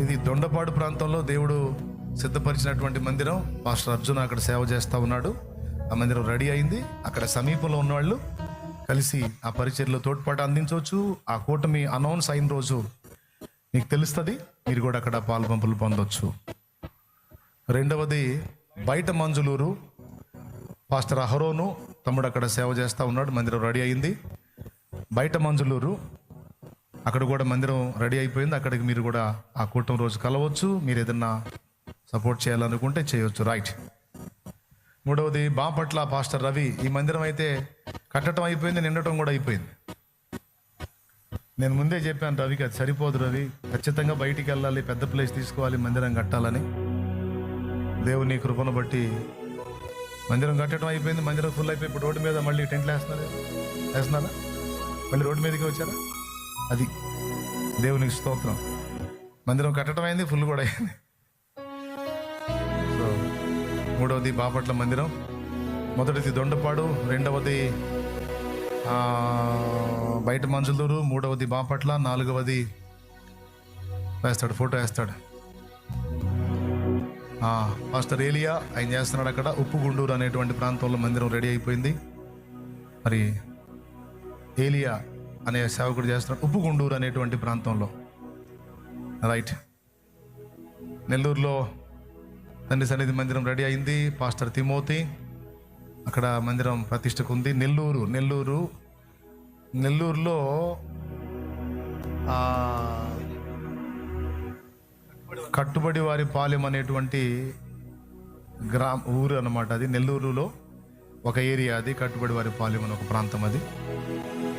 ఇది దొండపాడు ప్రాంతంలో దేవుడు సిద్ధపరిచినటువంటి మందిరం. పాస్టర్ అర్జున్ అక్కడ సేవ చేస్తూ ఉన్నాడు. ఆ మందిరం రెడీ అయింది. అక్కడ సమీపంలో ఉన్నవాళ్ళు కలిసి ఆ పరిచర్యలో తోడ్పాటు అందించవచ్చు. ఆ కూటమి అనౌన్స్ అయిన రోజు మీకు తెలుస్తుంది, మీరు కూడా అక్కడ పాల్పంపులు పొందొచ్చు. రెండవది బయట మంజులూరు, పాస్టర్ అహరోను తమ్ముడు అక్కడ సేవ చేస్తూ ఉన్నాడు. మందిరం రెడీ అయింది. బయట మంజులూరు అక్కడ కూడా మందిరం రెడీ అయిపోయింది. అక్కడికి మీరు కూడా ఆ కూటమి రోజు కలవచ్చు. మీరు ఏదన్నా సపోర్ట్ చేయాలనుకుంటే చేయొచ్చు. రైట్. మూడవది బాపట్ల పాస్టర్ రవి. ఈ మందిరం అయితే కట్టడం అయిపోయింది, నిండటం కూడా అయిపోయింది. నేను ముందే చెప్పాను రవికి, అది సరిపోదు రవి, ఖచ్చితంగా బయటికి వెళ్ళాలి, పెద్ద ప్లేస్ తీసుకోవాలి, మందిరం కట్టాలని. దేవుని కృపను బట్టి మందిరం కట్టడం అయిపోయింది. మందిరం ఫుల్ అయిపోయి ఇప్పుడు రోడ్డు మీద మళ్ళీ టెంట్లు వేస్తున్నారా? మళ్ళీ రోడ్డు మీదకి వచ్చారా? అది దేవునికి స్తోత్రం. మందిరం కట్టడం అయింది, ఫుల్ కూడా అయింది. సో మూడవది బాపట్ల మందిరం, మొదటిది దొండపాడు, రెండవది బయట మంజులూరు, మూడవది బాపట్ల, నాలుగవది వేస్తాడు, ఫోటో వేస్తాడు పాస్టర్ ఏలియా, ఆయన చేస్తున్నాడు అక్కడ. ఉప్పుగుండూరు అనేటువంటి ప్రాంతంలో మందిరం రెడీ అయిపోయింది. మరి ఏలియా అనే సేవకుడు చేస్తున్నాడు ఉప్పుగుండూరు అనేటువంటి ప్రాంతంలో. రైట్. నెల్లూరులో తండ్రి సన్నిధి మందిరం రెడీ అయింది. పాస్టర్ తిమోతి అక్కడ మందిరం ప్రతిష్టకు ఉంది. నెల్లూరులో కట్టుబడి వారి పాలెం అనేటువంటి ఊరు అన్నమాట. అది నెల్లూరులో ఒక ఏరియా, అది కట్టుబడి వారి పాలెం అని ఒక ప్రాంతం. అది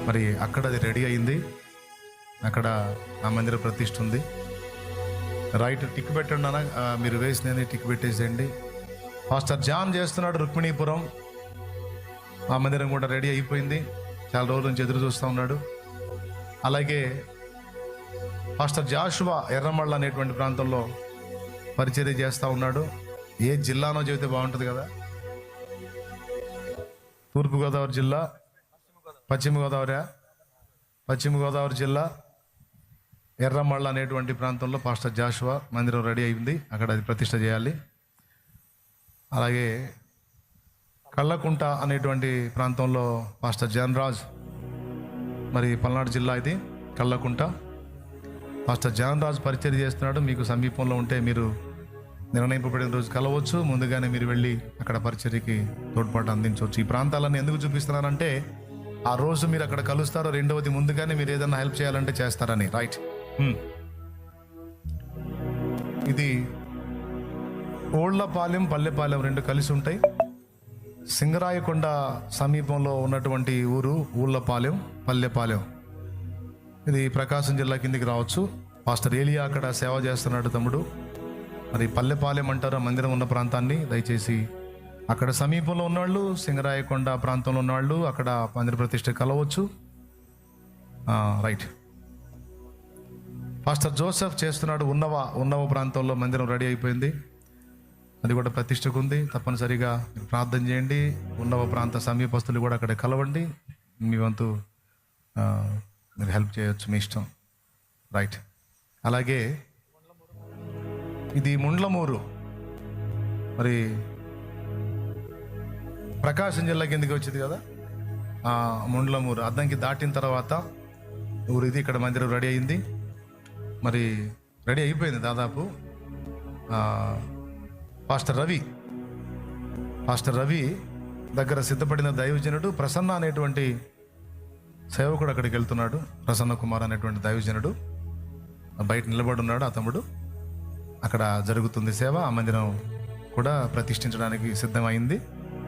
మరి అక్కడ అది రెడీ అయింది. అక్కడ ఆ మందిర ప్రతిష్ఠ ఉంది. రైట్. టిక్ పెట్టండి అన్న, మీరు వేసినది టిక్ పెట్టేసేయండి. పాస్టర్ జాన్ చేస్తున్నాడు రుక్మిణీపురం, ఆ మందిరం కూడా రెడీ అయిపోయింది. చాలా రోజుల నుంచి ఎదురు చూస్తూ ఉన్నాడు. అలాగే పాస్టర్ జాషువా ఎర్రమళ్ళ అనేటువంటి ప్రాంతంలో పరిచర్య చేస్తూ ఉన్నాడు. ఏ జిల్లానో చెబితే బాగుంటుంది కదా. తూర్పుగోదావరి జిల్లా, పశ్చిమ గోదావరి జిల్లా ఎర్రమళ్ళ అనేటువంటి ప్రాంతంలో పాస్టర్ జాషువా మందిరం రెడీ అయింది. అక్కడ అది ప్రతిష్ఠ చేయాలి. అలాగే కళ్ళకుంట అనేటువంటి ప్రాంతంలో పాస్టర్ జాన్రాజ్, మరి పల్నాడు జిల్లా ఇది కళ్ళకుంట, పాస్టర్ జాన్రాజ్ పరిచర్య చేస్తున్నాడు. మీకు సమీపంలో ఉంటే మీరు నిర్ణయింపబడిన రోజు కలవచ్చు. ముందుగానే మీరు వెళ్ళి అక్కడ పరిచర్యకి తోడ్పాటు అందించవచ్చు. ఈ ప్రాంతాలను ఎందుకు చూపిస్తున్నానంటే ఆ రోజు మీరు అక్కడ కలుస్తారు. రెండవది ముందుగానే మీరు ఏదైనా హెల్ప్ చేయాలంటే చేస్తారని. రైట్. ఇది ఓళ్లపాలెం, పల్లెపాలెం రెండు కలిసి ఉంటాయి. సింగరాయకొండ సమీపంలో ఉన్నటువంటి ఊరు ఊళ్ళపాలెం, పల్లెపాలెం. ఇది ప్రకాశం జిల్లా కిందికి రావచ్చు. పాస్టర్ ఏలియా అక్కడ సేవ చేస్తున్నాడు తమ్ముడు. మరి పల్లెపాలెం అంటారు మందిరం ఉన్న ప్రాంతాన్ని. దయచేసి అక్కడ సమీపంలో ఉన్నవాళ్ళు, సింగరాయకొండ ప్రాంతంలో ఉన్నవాళ్ళు అక్కడ మందిర ప్రతిష్ఠ కలవచ్చు. రైట్. పాస్టర్ జోసెఫ్ చేస్తున్నాడు ఉన్నవ ప్రాంతంలో మందిరం రెడీ అయిపోయింది. అది కూడా ప్రతిష్టకు ఉంది. తప్పనిసరిగా ప్రార్థన చేయండి. ఉన్నవ ప్రాంత సమీపస్తులు కూడా అక్కడ కలవండి. మీ వంతు మీరు హెల్ప్ చేయొచ్చు, మీ ఇష్టం. రైట్. అలాగే ఇది ముండ్లమూరు, మరి ప్రకాశం జిల్లా కిందకి వచ్చింది కదా. ముండ్లమూరు అద్దంకి దాటిన తర్వాత ఊరు ఇది. ఇక్కడ మందిరం రెడీ అయింది, మరి రెడీ అయిపోయింది దాదాపు. పాస్టర్ రవి దగ్గర సిద్ధపడిన దైవజనుడు ప్రసన్న అనేటువంటి సేవకుడు అక్కడికి వెళ్తున్నాడు. ప్రసన్న కుమార్ అనేటువంటి దైవజనుడు బయట నిలబడి ఉన్నాడు. ఆ తమ్ముడు అక్కడ జరుగుతుంది సేవ. ఆ మందిరం కూడా ప్రతిష్ఠించడానికి సిద్ధమైంది.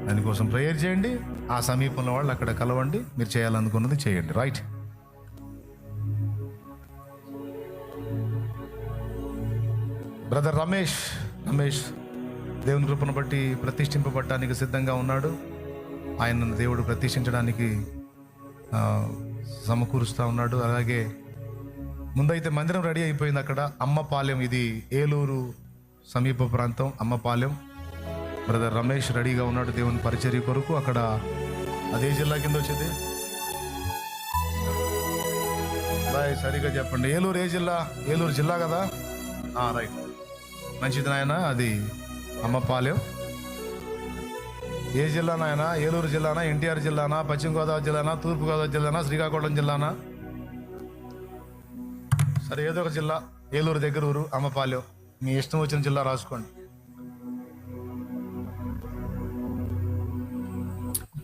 దానికోసం ప్రేయర్ చేయండి. ఆ సమీపంలో వాళ్ళు అక్కడ కలవండి. మీరు చేయాలనుకున్నది చేయండి. రైట్. బ్రదర్ రమేష్ దేవుని కృపను బట్టి ప్రతిష్ఠింపబడటానికి సిద్ధంగా ఉన్నాడు. ఆయనను దేవుడు ప్రతిష్ఠించడానికి సమకూరుస్తూ ఉన్నాడు. అలాగే ముందైతే మందిరం రెడీ అయిపోయింది. అక్కడ అమ్మపాలెం, ఇది ఏలూరు సమీప ప్రాంతం అమ్మపాలెం. బ్రదర్ రమేష్ రెడీగా ఉన్నాడు దేవుని పరిచర్య కొరకు. అక్కడ అదే జిల్లా కింద వచ్చేది. సరిగా చెప్పండి. ఏలూరు ఏ జిల్లా? ఏలూరు జిల్లా కదా. రైట్, మంచిది నాయన. అది అమ్మపాలెం. ఏ జిల్లా నాయన? ఏలూరు జిల్లానా, ఎన్టీఆర్ జిల్లానా, పశ్చిమ గోదావరి జిల్లానా, తూర్పుగోదావరి జిల్లానా, శ్రీకాకుళం జిల్లానా? సరే, ఏదో ఒక జిల్లా. ఏలూరు దగ్గర ఊరు అమ్మపాలెం. మీ ఇష్టం వచ్చిన జిల్లా రాసుకోండి.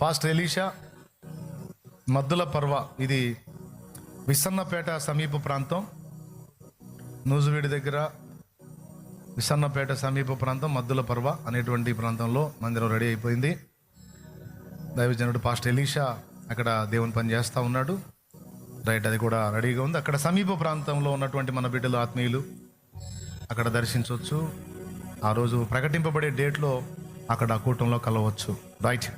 పాస్టర్ ఎలీషా, మద్దుల పర్వ, ఇది విసన్నపేట సమీప ప్రాంతం. నూజువీడి దగ్గర విసన్నపేట సమీప ప్రాంతం మద్దుల పర్వ అనేటువంటి ప్రాంతంలో మందిరం రెడీ అయిపోయింది. దైవజనుడు పాస్టర్ ఎలీషా అక్కడ దేవుని పని చేస్తూ ఉన్నాడు. రైట్, అది కూడా రెడీగా ఉంది. అక్కడ సమీప ప్రాంతంలో ఉన్నటువంటి మన బిడ్డలు, ఆత్మీయులు అక్కడ దర్శించవచ్చు. ఆ రోజు ప్రకటింపబడే డేట్లో అక్కడ కూటంలో కలవచ్చు. రైట్.